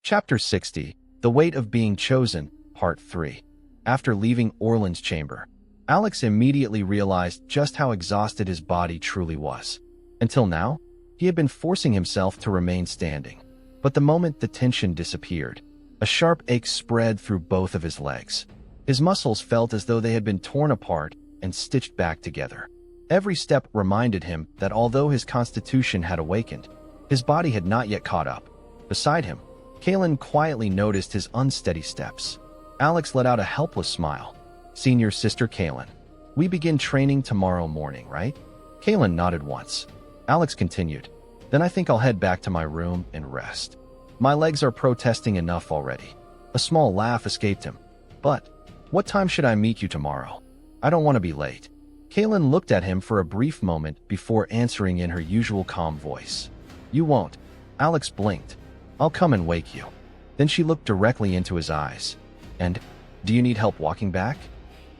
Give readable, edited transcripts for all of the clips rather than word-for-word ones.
Chapter 60, The Weight of Being Chosen, Part 3. After leaving Aurelyn's chamber, Alex immediately realized just how exhausted his body truly was. Until now, he had been forcing himself to remain standing. But the moment the tension disappeared, a sharp ache spread through both of his legs. His muscles felt as though they had been torn apart and stitched back together. Every step reminded him that although his constitution had awakened, his body had not yet caught up. Beside him, Kaelyn quietly noticed his unsteady steps. Alex let out a helpless smile. "Senior Sister Kaelyn, we begin training tomorrow morning, right?" Kaelyn nodded once. Alex continued, "Then I think I'll head back to my room and rest. My legs are protesting enough already." A small laugh escaped him. "But, what time should I meet you tomorrow? I don't want to be late." Kaelyn looked at him for a brief moment before answering in her usual calm voice. "You won't." Alex blinked. "I'll come and wake you." Then she looked directly into his eyes. "And, do you need help walking back?"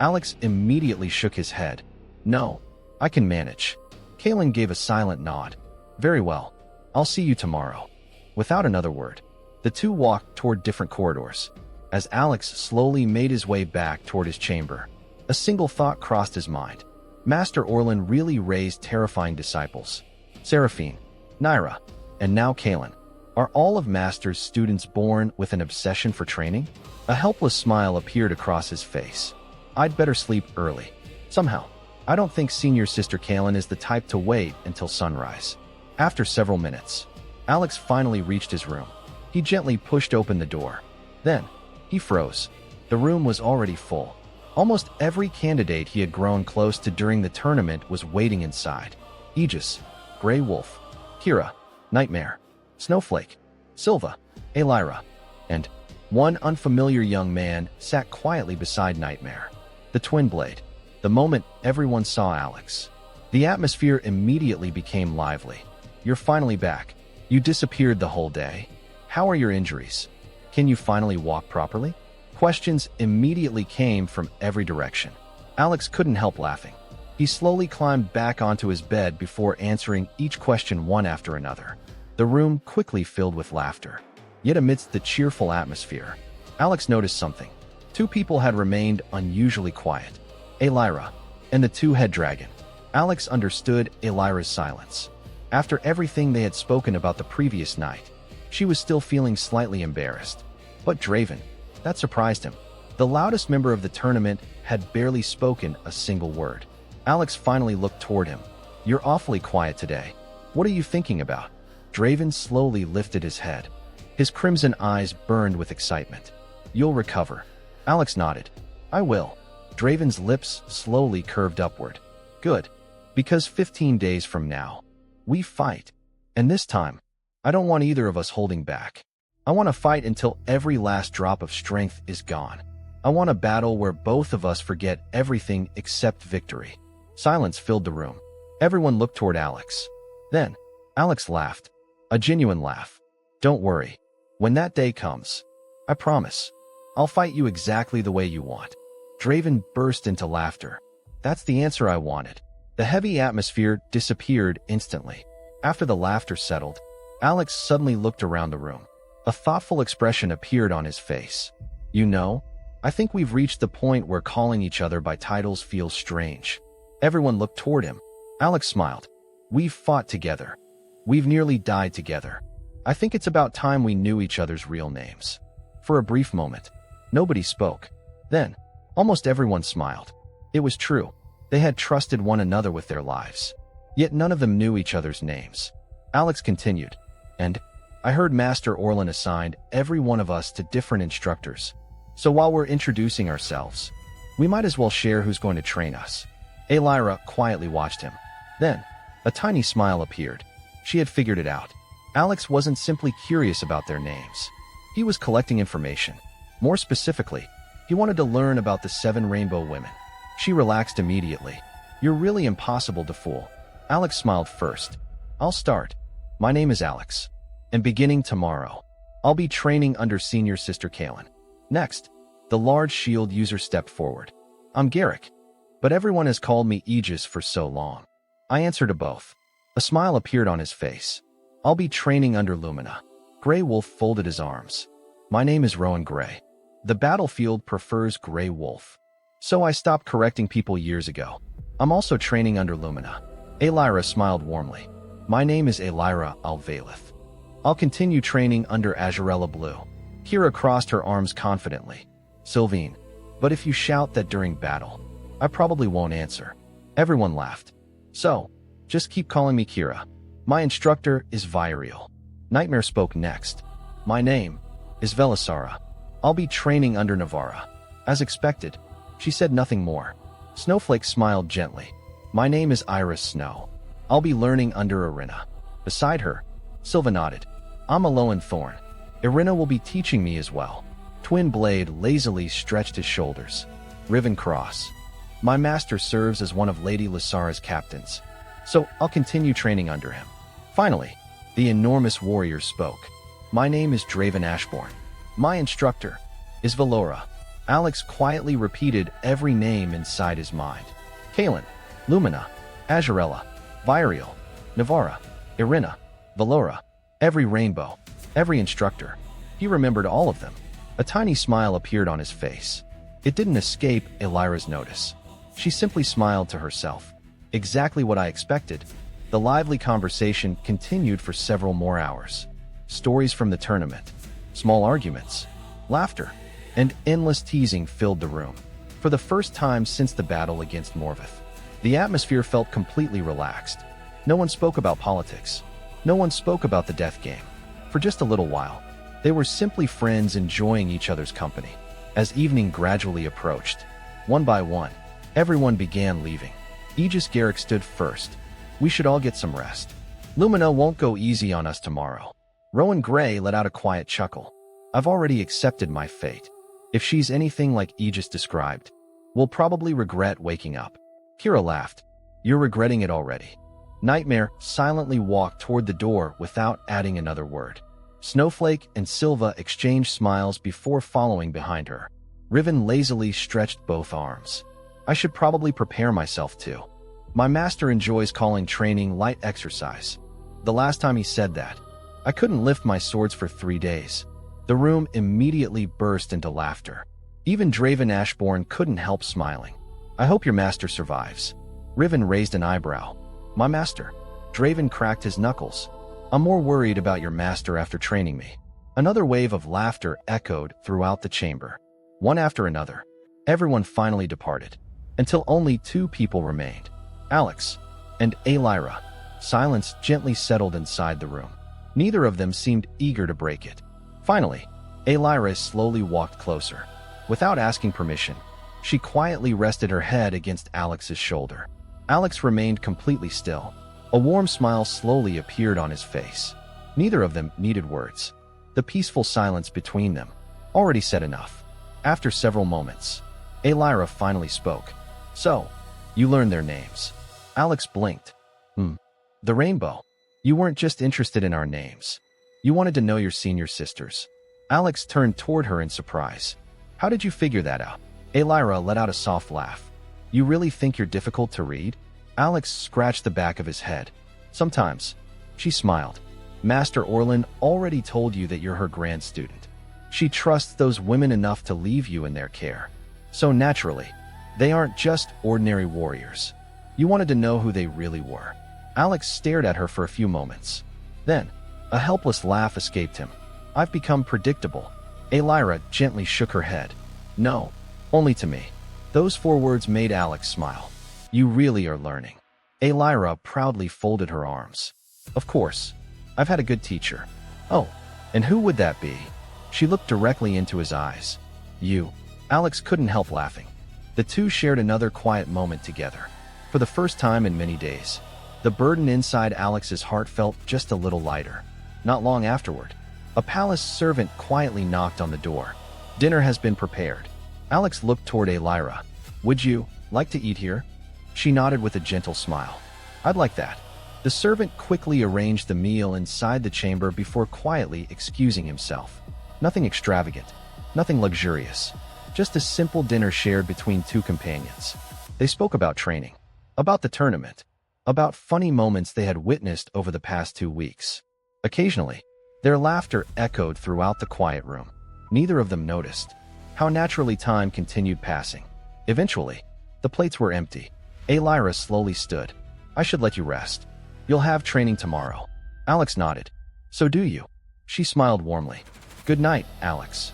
Alex immediately shook his head. "No, I can manage." Kaelyn gave a silent nod. "Very well. I'll see you tomorrow." Without another word, the two walked toward different corridors. As Alex slowly made his way back toward his chamber, a single thought crossed his mind. Master Aurelyn really raised terrifying disciples. Seraphine, Naira, and now Kaelyn. Are all of Master's students born with an obsession for training? A helpless smile appeared across his face. "I'd better sleep early. Somehow, I don't think Senior Sister Kaelyn is the type to wait until sunrise." After several minutes, Alex finally reached his room. He gently pushed open the door. Then, he froze. The room was already full. Almost every candidate he had grown close to during the tournament was waiting inside. Aegis, Grey Wolf, Kira, Nightmare, Snowflake, Silva, Elira, and one unfamiliar young man sat quietly beside Nightmare, the Twin Blade. The moment everyone saw Alex, the atmosphere immediately became lively. "You're finally back. You disappeared the whole day. How are your injuries? Can you finally walk properly?" Questions immediately came from every direction. Alex couldn't help laughing. He slowly climbed back onto his bed before answering each question one after another. The room quickly filled with laughter. Yet amidst the cheerful atmosphere, Alex noticed something. Two people had remained unusually quiet. Elira and the two-head dragon. Alex understood Elira's silence. After everything they had spoken about the previous night, she was still feeling slightly embarrassed. But Draven, that surprised him. The loudest member of the tournament had barely spoken a single word. Alex finally looked toward him. "You're awfully quiet today. What are you thinking about?" Draven slowly lifted his head. His crimson eyes burned with excitement. "You'll recover." Alex nodded. "I will." Draven's lips slowly curved upward. "Good. Because 15 days from now, we fight. And this time, I don't want either of us holding back. I want to fight until every last drop of strength is gone. I want a battle where both of us forget everything except victory." Silence filled the room. Everyone looked toward Alex. Then, Alex laughed. A genuine laugh. "Don't worry. When that day comes, I promise, I'll fight you exactly the way you want." Draven burst into laughter. "That's the answer I wanted." The heavy atmosphere disappeared instantly. After the laughter settled, Alex suddenly looked around the room. A thoughtful expression appeared on his face. "You know, I think we've reached the point where calling each other by titles feels strange." Everyone looked toward him. Alex smiled. "We've fought together. We've nearly died together. I think it's about time we knew each other's real names." For a brief moment, nobody spoke. Then, almost everyone smiled. It was true. They had trusted one another with their lives. Yet none of them knew each other's names. Alex continued. "And I heard Master Aurelyn assigned every one of us to different instructors. So while we're introducing ourselves, we might as well share who's going to train us." Elira quietly watched him. Then, a tiny smile appeared. She had figured it out. Alex wasn't simply curious about their names. He was collecting information. More specifically, he wanted to learn about the 7 Rainbow Women. She relaxed immediately. "You're really impossible to fool." Alex smiled first. "I'll start. My name is Alex. And beginning tomorrow, I'll be training under Senior Sister Kaelyn." Next, the large shield user stepped forward. "I'm Garrick, but everyone has called me Aegis for so long." I answered to both. A smile appeared on his face. "I'll be training under Lumina." Grey Wolf folded his arms. My name is Rowan Gray. The battlefield prefers Gray Wolf. So I stopped correcting people years ago. I'm also training under Lumina. Alyra smiled warmly. My name is Alyra Alvalith. I'll continue training under Azurella Blue. Kira crossed her arms confidently. Sylvine, but if you shout that during battle, I probably won't answer. Everyone laughed. So, just keep calling me Kira. My instructor is Vyriel. Nightmare spoke next. My name is Velisara. I'll be training under Navarra. As expected, she said nothing more. Snowflake smiled gently. My name is Iris Snow. I'll be learning under Irina. Beside her, Silva nodded. I'm Alolan Thorn. Irina will be teaching me as well. Twin Blade lazily stretched his shoulders. Riven Cross. My master serves as one of Lady Lysara's captains, so I'll continue training under him. Finally, the enormous warrior spoke. My name is Draven Ashbourne. My instructor is Valora. Alex quietly repeated every name inside his mind. Kaelyn, Lumina, Azurella, Vyriel, Navarra, Irina, Valora, every rainbow, every instructor. He remembered all of them. A tiny smile appeared on his face. It didn't escape Alyra's notice. She simply smiled to herself. Exactly what I expected. The lively conversation continued for several more hours. Stories from the tournament, small arguments, laughter, and endless teasing filled the room. For the first time since the battle against Morveth, the atmosphere felt completely relaxed. No one spoke about politics. No one spoke about the death game. For just a little while, they were simply friends enjoying each other's company. As evening gradually approached, one by one, everyone began leaving. Aegis Garrick stood first. We should all get some rest. Lumina won't go easy on us tomorrow. Rowan Gray let out a quiet chuckle. I've already accepted my fate. If she's anything like Aegis described, we'll probably regret waking up. Kira laughed. You're regretting it already. Nightmare silently walked toward the door without adding another word. Snowflake and Silva exchanged smiles before following behind her. Riven lazily stretched both arms. I should probably prepare myself too. My master enjoys calling training light exercise. The last time he said that, I couldn't lift my swords for 3 days. The room immediately burst into laughter. Even Draven Ashbourne couldn't help smiling. I hope your master survives. Riven raised an eyebrow. My master. Draven cracked his knuckles. I'm more worried about your master after training me. Another wave of laughter echoed throughout the chamber. One after another, everyone finally departed, until only 2 people remained. Alex and Alyra. Silence gently settled inside the room. Neither of them seemed eager to break it. Finally, Alyra slowly walked closer. Without asking permission, she quietly rested her head against Alex's shoulder. Alex remained completely still. A warm smile slowly appeared on his face. Neither of them needed words. The peaceful silence between them already said enough. After several moments, Alyra finally spoke. So, you learned their names. Alex blinked. The rainbow. You weren't just interested in our names. You wanted to know your senior sisters. Alex turned toward her in surprise. How did you figure that out? Alyra let out a soft laugh. You really think you're difficult to read? Alex scratched the back of his head. Sometimes. She smiled. Master Aurelyn already told you that you're her grand student. She trusts those women enough to leave you in their care. So naturally, they aren't just ordinary warriors. You wanted to know who they really were. Alex stared at her for a few moments. Then, a helpless laugh escaped him. I've become predictable. Alyra gently shook her head. No, only to me. Those 4 words made Alex smile. You really are learning. Alyra proudly folded her arms. Of course. I've had a good teacher. Oh, and who would that be? She looked directly into his eyes. You. Alex couldn't help laughing. The two shared another quiet moment together. For the first time in many days, the burden inside Alex's heart felt just a little lighter. Not long afterward, a palace servant quietly knocked on the door. Dinner has been prepared. Alex looked toward Alyra. Would you like to eat here? She nodded with a gentle smile. I'd like that. The servant quickly arranged the meal inside the chamber before quietly excusing himself. Nothing extravagant, nothing luxurious. Just a simple dinner shared between 2 companions. They spoke about training, about the tournament, about funny moments they had witnessed over the past 2 weeks. Occasionally, their laughter echoed throughout the quiet room. Neither of them noticed how naturally time continued passing. Eventually, the plates were empty. Lyra slowly stood. I should let you rest. You'll have training tomorrow. Alex nodded. So do you. She smiled warmly. Good night, Alex.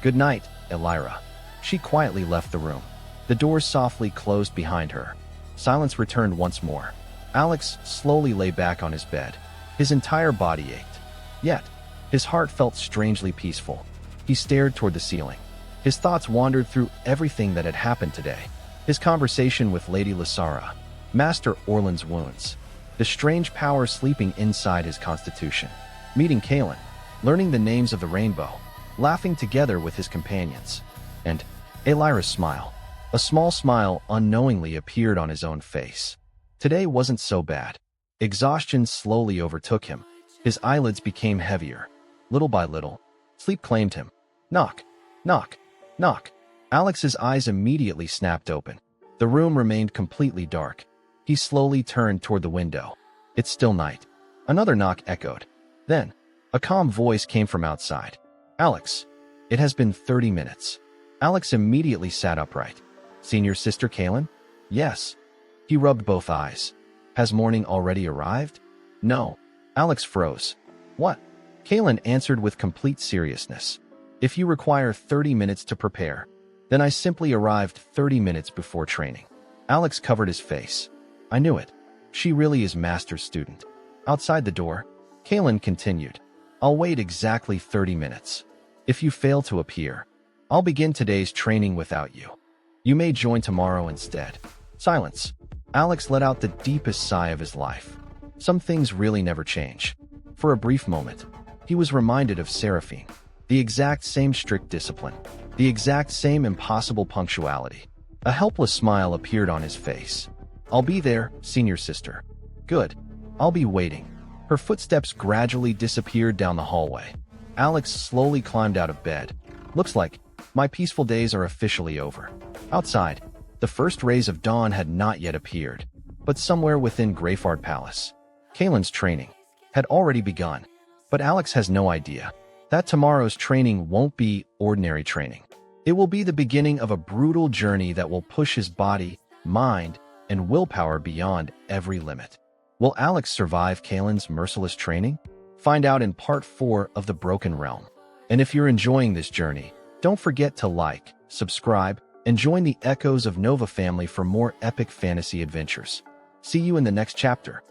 Good night, Lyra. She quietly left the room. The doors softly closed behind her. Silence returned once more. Alex slowly lay back on his bed. His entire body ached. Yet, his heart felt strangely peaceful. He stared toward the ceiling. His thoughts wandered through everything that had happened today. His conversation with Lady Lysara, Master Aurelyn's wounds, the strange power sleeping inside his constitution, meeting Kaelyn, learning the names of the rainbow, laughing together with his companions, and Lyra's smile. A small smile unknowingly appeared on his own face. Today wasn't so bad. Exhaustion slowly overtook him. His eyelids became heavier. Little by little, sleep claimed him. Knock, knock, knock. Alex's eyes immediately snapped open. The room remained completely dark. He slowly turned toward the window. It's still night. Another knock echoed. Then, a calm voice came from outside. Alex, it has been 30 minutes. Alex immediately sat upright. Senior Sister Kaelyn? Yes. He rubbed both eyes. Has morning already arrived? No. Alex froze. What? Kaelyn answered with complete seriousness. If you require 30 minutes to prepare, then I simply arrived 30 minutes before training. Alex covered his face. I knew it. She really is Master's student. Outside the door, Kaelyn continued. I'll wait exactly 30 minutes. If you fail to appear, I'll begin today's training without you. You may join tomorrow instead. Silence. Alex let out the deepest sigh of his life. Some things really never change. For a brief moment, he was reminded of Seraphine. The exact same strict discipline. The exact same impossible punctuality. A helpless smile appeared on his face. I'll be there, Senior Sister. Good. I'll be waiting. Her footsteps gradually disappeared down the hallway. Alex slowly climbed out of bed. Looks like my peaceful days are officially over. Outside, the first rays of dawn had not yet appeared, but somewhere within Greyfard Palace, Kaelyn's training had already begun. But Alex has no idea that tomorrow's training won't be ordinary training. It will be the beginning of a brutal journey that will push his body, mind, and willpower beyond every limit. Will Alex survive Kaelyn's merciless training? Find out in part 4 of The Broken Realm. And if you're enjoying this journey, don't forget to like, subscribe, and join the Echoes of Nova family for more epic fantasy adventures. See you in the next chapter.